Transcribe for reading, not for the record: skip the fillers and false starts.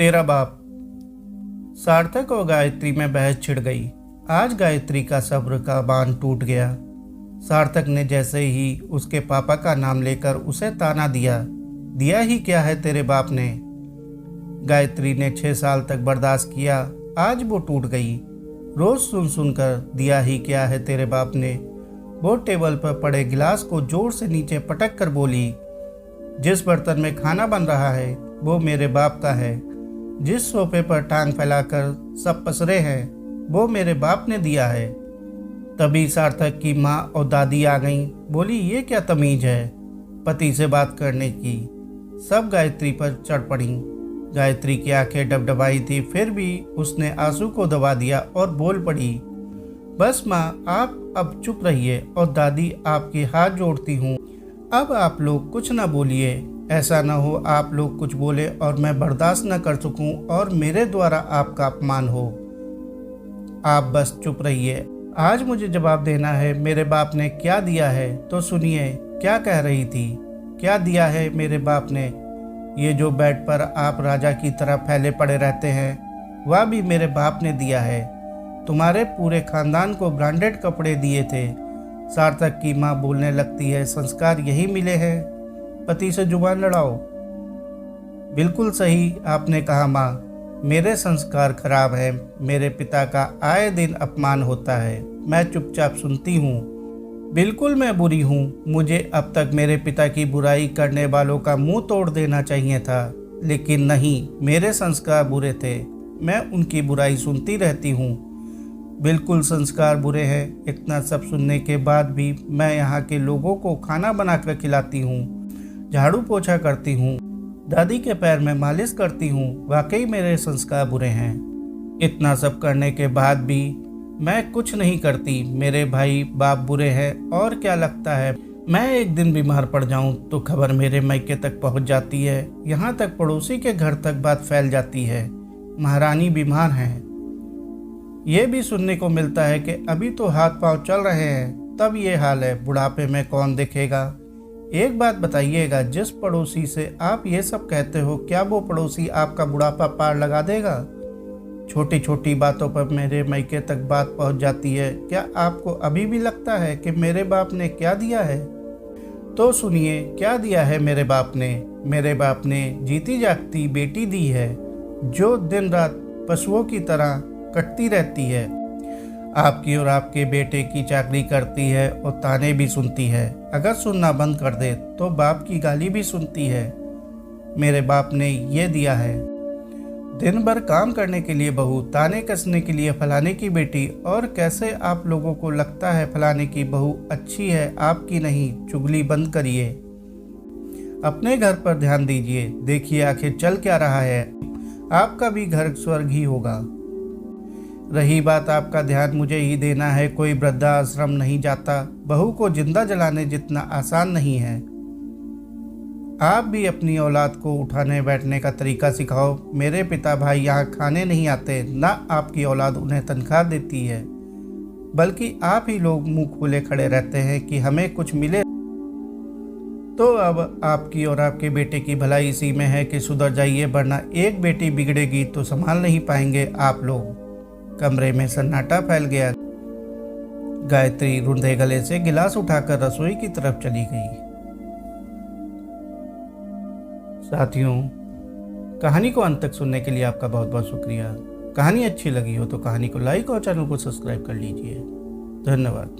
तेरा बाप। सार्थक और गायत्री में बहस छिड़ गई। आज गायत्री का सब्र का बांध टूट गया। सार्थक ने जैसे ही उसके पापा का नाम लेकर उसे ताना दिया ही क्या है तेरे बाप ने। गायत्री ने 6 साल तक बर्दाश्त किया, आज वो टूट गई। रोज सुन कर दिया ही क्या है तेरे बाप ने। वो टेबल पर पड़े गिलास को जोर से नीचे पटक कर बोली, जिस बर्तन में खाना बन रहा है वो मेरे बाप का है। जिस सोफे पर टांग फैलाकर सब पसरे हैं वो मेरे बाप ने दिया है। तभी सार्थक की माँ और दादी आ गईं। बोली, ये क्या तमीज है पति से बात करने की। सब गायत्री पर चढ़ पड़ी। गायत्री की आंखें डबडबाई थी, फिर भी उसने आंसू को दबा दिया और बोल पड़ी, बस माँ आप अब चुप रहिए और दादी आपके हाथ जोड़ती हूँ, अब आप लोग कुछ ना बोलिए। ऐसा ना हो आप लोग कुछ बोले और मैं बर्दाश्त न कर सकूं और मेरे द्वारा आपका अपमान हो। आप बस चुप रहिए। आज मुझे जवाब देना है मेरे बाप ने क्या दिया है। तो सुनिए, क्या कह रही थी, क्या दिया है मेरे बाप ने। ये जो बेड पर आप राजा की तरह फैले पड़े रहते हैं वह भी मेरे बाप ने दिया है। तुम्हारे पूरे खानदान को ब्रांडेड कपड़े दिए थे। सार्थक की माँ बोलने लगती है, संस्कार यही मिले हैं, पति से जुबान लड़ाओ। बिल्कुल सही आपने कहा माँ, मेरे संस्कार खराब है। मेरे पिता का आए दिन अपमान होता है, मैं चुपचाप सुनती हूँ। बिल्कुल मैं बुरी हूँ। मुझे अब तक मेरे पिता की बुराई करने वालों का मुंह तोड़ देना चाहिए था, लेकिन नहीं, मेरे संस्कार बुरे थे। मैं उनकी बुराई सुनती रहती हूँ। बिल्कुल संस्कार बुरे हैं। इतना सब सुनने के बाद भी मैं यहाँ के लोगों को खाना बनाकर खिलाती हूँ, झाड़ू पोछा करती हूँ, दादी के पैर में मालिश करती हूँ। वाकई मेरे संस्कार बुरे हैं। इतना सब करने के बाद भी मैं कुछ नहीं करती। मेरे भाई बाप बुरे हैं और क्या लगता है मैं एक दिन बीमार पड़ जाऊं तो खबर मेरे मायके तक पहुंच जाती है। यहाँ तक पड़ोसी के घर तक बात फैल जाती है, महारानी बीमार हैं। ये भी सुनने को मिलता है कि अभी तो हाथ पांव चल रहे हैं, तब ये हाल है, बुढ़ापे में कौन देखेगा। एक बात बताइएगा, जिस पड़ोसी से आप ये सब कहते हो, क्या वो पड़ोसी आपका बुढ़ापा पार लगा देगा। छोटी छोटी बातों पर मेरे मायके तक बात पहुंच जाती है। क्या आपको अभी भी लगता है कि मेरे बाप ने क्या दिया है। तो सुनिए, क्या दिया है मेरे बाप ने। मेरे बाप ने जीती जागती बेटी दी है, जो दिन रात पशुओं की तरह कटती रहती है। आपकी और आपके बेटे की चाकरी करती है और ताने भी सुनती है। अगर सुनना बंद कर दे तो बाप की गाली भी सुनती है। मेरे बाप ने ये दिया है, दिन भर काम करने के लिए बहू, ताने कसने के लिए फलाने की बेटी। और कैसे आप लोगों को लगता है फलाने की बहू अच्छी है, आपकी नहीं। चुगली बंद करिए, अपने घर पर ध्यान दीजिए। देखिए आखिर चल क्या रहा है। आपका भी घर स्वर्ग ही होगा। रही बात आपका ध्यान मुझे ही देना है, कोई वृद्धाश्रम नहीं जाता। बहू को जिंदा जलाने जितना आसान नहीं है। आप भी अपनी औलाद को उठाने बैठने का तरीका सिखाओ। मेरे पिता भाई यहाँ खाने नहीं आते, ना आपकी औलाद उन्हें तनख्वाह देती है, बल्कि आप ही लोग मुंह खोले खड़े रहते हैं कि हमें कुछ मिले। तो अब आपकी और आपके बेटे की भलाई इसी में है कि सुधर जाइए, वरना एक बेटी बिगड़ेगी तो संभाल नहीं पाएंगे आप लोग। कमरे में सन्नाटा फैल गया। गायत्री रुंधे गले से गिलास उठाकर रसोई की तरफ चली गई। साथियों, कहानी को अंत तक सुनने के लिए आपका बहुत बहुत शुक्रिया। कहानी अच्छी लगी हो तो कहानी को लाइक और चैनल को सब्सक्राइब कर लीजिए। धन्यवाद।